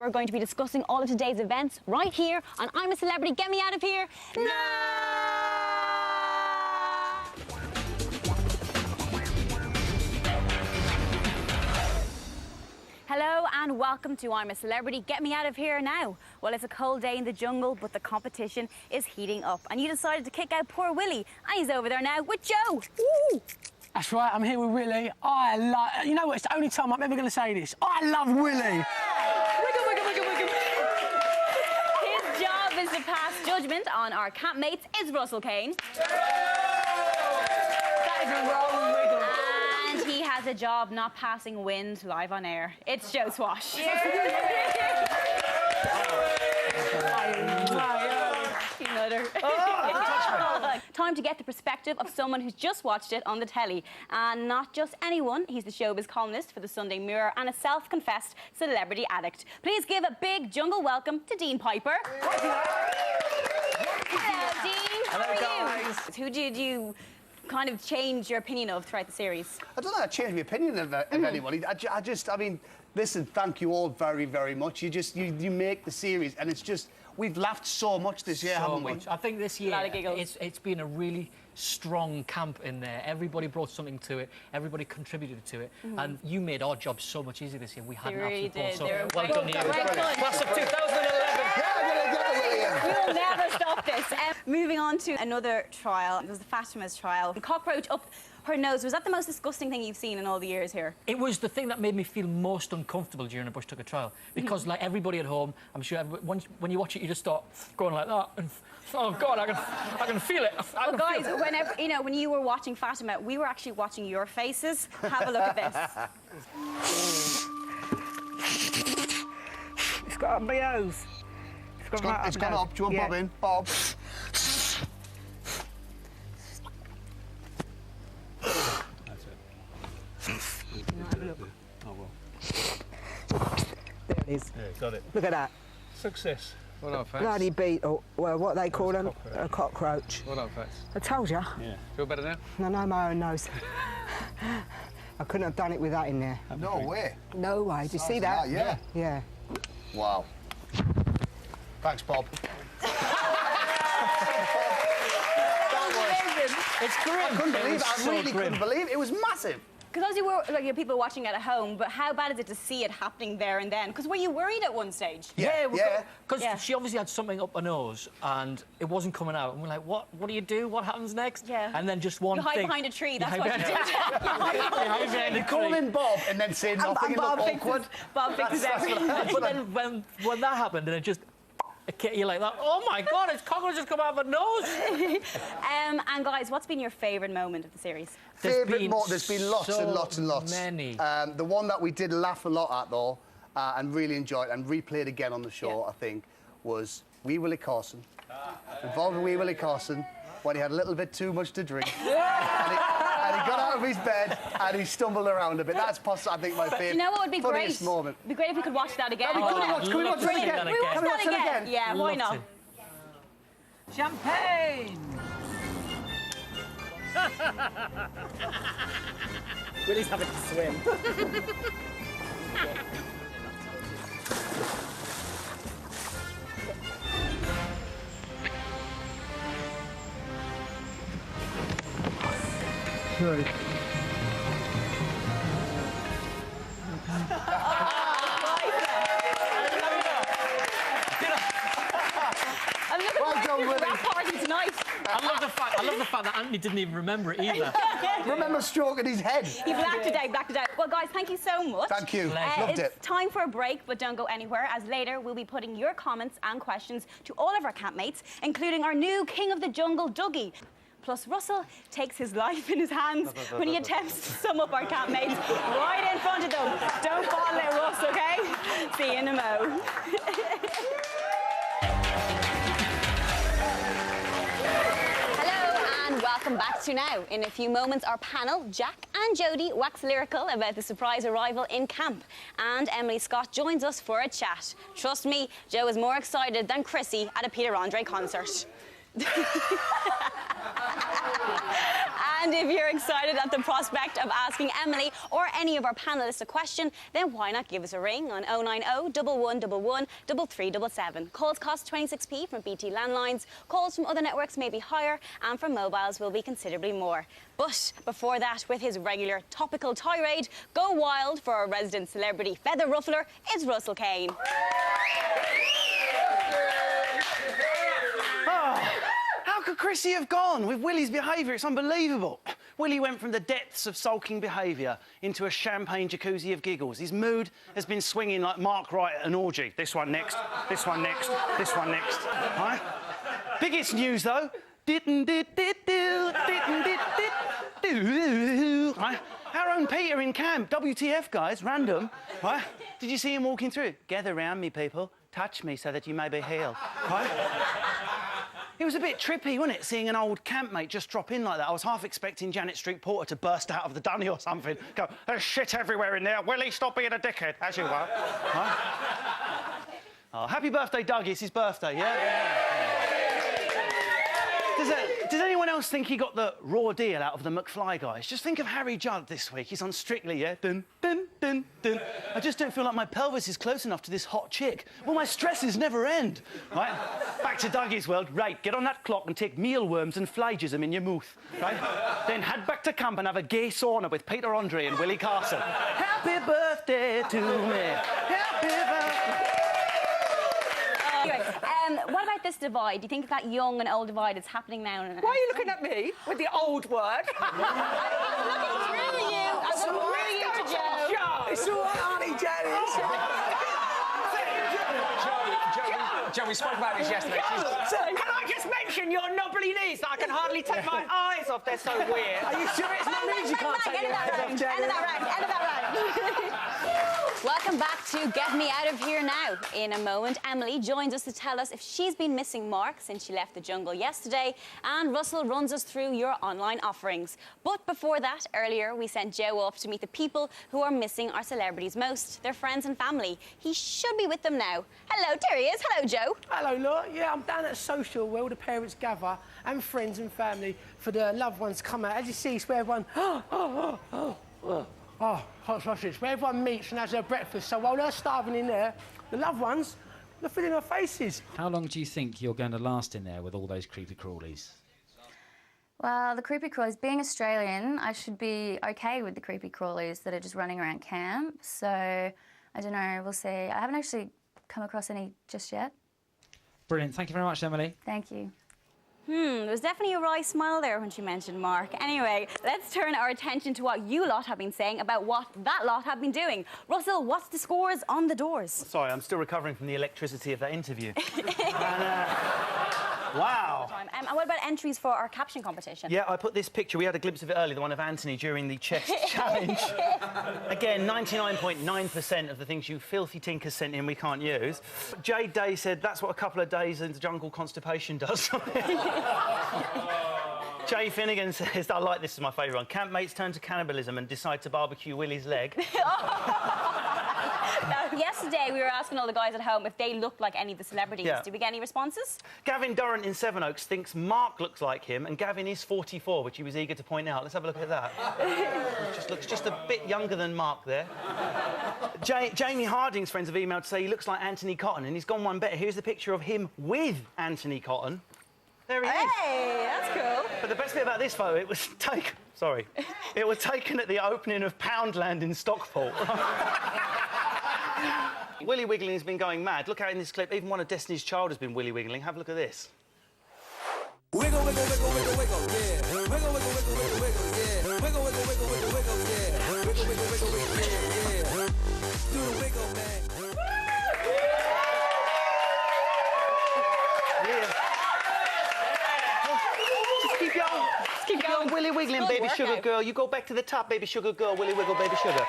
We're going to be discussing all of today's events right here on I'm a Celebrity, Get Me Out of Here Now! Hello and welcome to I'm a Celebrity, Get Me Out of Here Now. Well, it's a cold day in the jungle, but the competition is heating up. And you decided to kick out poor Willie, and he's over there now with Joe. Woo! That's right, I'm here with Willie. You know what, it's the only time I'm ever going to say this. I love Willie! Wiggle, wiggle, wiggle, wiggle. His job is to pass judgment on our campmates. Is Russell Kane. That is a wrong wiggle. And he has a job not passing wind live on air. It's Joe Swash. Time to get the perspective of someone who's just watched it on the telly. And not just anyone, he's the showbiz columnist for the Sunday Mirror and a self-confessed celebrity addict. Please give a big jungle welcome to Dean Piper. Hello, Dean. How are you? Who did you kind of change your opinion of throughout the series? I don't know, I changed my opinion of anybody. I mean, listen, thank you all very, very much. You make the series, and it's just, we've laughed so much this year, haven't we? I think this year, A lot of giggles. it's been a really strong camp in there. Everybody brought something to it. Everybody contributed to it. And you made our job so much easier this year. We had an absolute ball. So well done to you. Class of 2011. We'll never stop this. Moving on to another trial. It was the Fatima's trial. Cockroach up her nose. Was that the most disgusting thing you've seen in all the years here? It was the thing that made me feel most uncomfortable during a Bush Tucker trial. Because, like everybody at home, I'm sure when you watch it, you just start going like that. And, oh, God, I can feel it. Well, guys, whenever, when you were watching Fatima, we were actually watching your faces. Have a look at this. It's got up my nose. It's gone up. Do you want Bob in? Bob. That's it. Oh, well. There it is. Yeah, got it. Look at that. Success. Well done, Fats. Bloody beetle. Well, what they call them? A cockroach. Well done, Fats. I told you. Yeah. Feel better now? I know my own nose. I couldn't have done it with that in there. No way. No way. Did you see that? Yeah. Yeah. Wow. Thanks, Bob. It's grim. I couldn't believe it. I really couldn't believe it. It was massive. Because obviously we're people watching it at home, but how bad is it to see it happening there and then? Because were you worried at one stage? Yeah. Because she obviously had something up her nose and it wasn't coming out. And we're like, what do you do? What happens next? Yeah. And then just one You hide thing. behind a tree, that's what you did. You call in Bob and then say nothing and look awkward. Bob fixes everything. But then when that happened and it just... You're like that. Oh my God! It's cockroaches come out of her nose. And guys, what's been your favourite moment of the series? There's been lots and lots and lots. Many. The one that we did laugh a lot at though, and really enjoyed and replayed again on the show, I think, was Wee Willie Carson. Involving Wee Willie Carson when he had a little bit too much to drink. And he got out of his bed and he stumbled around a bit. That's possibly, I think, my favourite. You know what would be funniest great? moment. It'd be great if we could watch that again. Can we watch it again? We watch that again. Yeah, why not? Champagne! Willie's having to swim. Sorry. Well done, Willie. Rap party tonight. I love the fact that Anthony didn't even remember it either. Remember stroking his head. He blacked it out. Well, guys, thank you so much. Thank you. Loved it. It's time for a break, but don't go anywhere, as later we'll be putting your comments and questions to all of our campmates, including our new King of the Jungle, Dougie. Plus, Russell takes his life in his hands when he attempts to sum up our campmates right in front of them. Don't bottle it, Russ, OK? See you in a mo. Welcome back to Now. In a few moments, our panel, Jack and Jodie, wax lyrical about the surprise arrival in camp. And Emily Scott joins us for a chat. Trust me, Joe is more excited than Chrissy at a Peter Andre concert. And if you're excited at the prospect of asking Emily or any of our panellists a question, then why not give us a ring on 090 1111 3377. Calls cost 26p from BT landlines. Calls from other networks may be higher, and from mobiles will be considerably more. But before that, with his regular topical tirade, go wild for our resident celebrity feather ruffler, it's Russell Kane. How could Chrissy have gone with Willie's behaviour? It's unbelievable. Willie went from the depths of sulking behaviour into a champagne jacuzzi of giggles. His mood has been swinging like Mark Wright at an orgy. This one next, this one next, this one next. Right? Biggest news, though. Right? Our own Peter in camp. WTF, guys, random. Right? Did you see him walking through? Gather round me, people. Touch me so that you may be healed. Right? It was a bit trippy, wasn't it, seeing an old campmate just drop in like that? I was half expecting Janet Street Porter to burst out of the dunny or something. Go, there's shit everywhere in there. Willie, stop being a dickhead, as you were. Huh? Oh, happy birthday, Dougie. It's his birthday, yeah? Does anyone else think he got the raw deal out of the McFly guys? Just think of Harry Judd this week. He's on Strictly, yeah? Dun, dun, dun, dun. I just don't feel like my pelvis is close enough to this hot chick. Well, my stresses never end, right? Back to Dougie's world. Right, get on that clock and take mealworms and flygism in your mouth, right? Then head back to camp and have a gay sauna with Peter Andre and Willie Carson. Happy birthday to me. Happy birthday. Anyway, what about this divide? Do you think that young and old divide is happening now? Why are you looking at me with the old word? I'm looking through you. I'm through you to Joe. It's all right, Auntie Janice. Joe, we spoke about this yesterday. Can I just mention your knobbly knees that I can hardly take my eyes off? They're so weird. Are you sure it's my knees you can't take End of that round. End of that round. Welcome back to Get Me Out of Here Now. In a moment, Emily joins us to tell us if she's been missing Mark since she left the jungle yesterday, and Russell runs us through your online offerings. But before that, earlier we sent Joe off to meet the people who are missing our celebrities most, their friends and family. He should be with them now. Hello, there he is. Hello, Joe. Hello, Laura. Yeah, I'm down at a social where all the parents gather and friends and family for the loved ones to come out. As you see, it's where everyone... hot sausage, where everyone meets and has their breakfast. So while they're starving in there, the loved ones, they're filling their faces. How long do you think you're going to last in there with all those creepy crawlies? Well, the creepy crawlies, being Australian, I should be okay with the creepy crawlies that are just running around camp. So, I don't know, we'll see. I haven't actually come across any just yet. Brilliant. Thank you very much, Emily. Thank you. There was definitely a wry smile there when she mentioned Mark. Anyway, let's turn our attention to what you lot have been saying about what that lot have been doing. Russell, what's the scores on the doors? Sorry, I'm still recovering from the electricity of that interview. Wow. And what about entries for our caption competition? Yeah, I put this picture, we had a glimpse of it earlier, the one of Anthony during the chest challenge. Again, 99.9% of the things you filthy tinkers sent in we can't use. Jade Day said that's what a couple of days in the jungle constipation does. Jay Finnegan says, I like this, is my favourite one. Campmates turn to cannibalism and decide to barbecue Willie's leg. Now, yesterday we were asking all the guys at home if they looked like any of the celebrities. Yeah. Did we get any responses? Gavin Durrant in Sevenoaks thinks Mark looks like him, and Gavin is 44, which he was eager to point out. Let's have a look at that. Just looks just a bit younger than Mark there. Jamie Harding's friends have emailed to say he looks like Anthony Cotton, and he's gone one better. Here's the picture of him with Anthony Cotton. There he is. Hey, that's cool. But the best bit about this photo, it was taken... Sorry. It was taken at the opening of Poundland in Stockport. Willy Wiggling has been going mad. Look out in this clip, even one of Destiny's Child has been willy wiggling. Have a look at this. Wiggle, wiggle, wiggle, wiggle, wiggle, yeah. Wiggle, wiggle, wiggle, wiggle, wiggle, yeah. Wiggle, wiggle, wiggle, wiggle, wiggle, yeah. Wiggle, wiggle, wiggle, wiggle, yeah, yeah. Do the wiggle, man. Yeah. Just keep going. Just keep going. Willy Wiggling, baby sugar girl. You go back to the top, baby sugar girl. Willy Wiggle, baby sugar.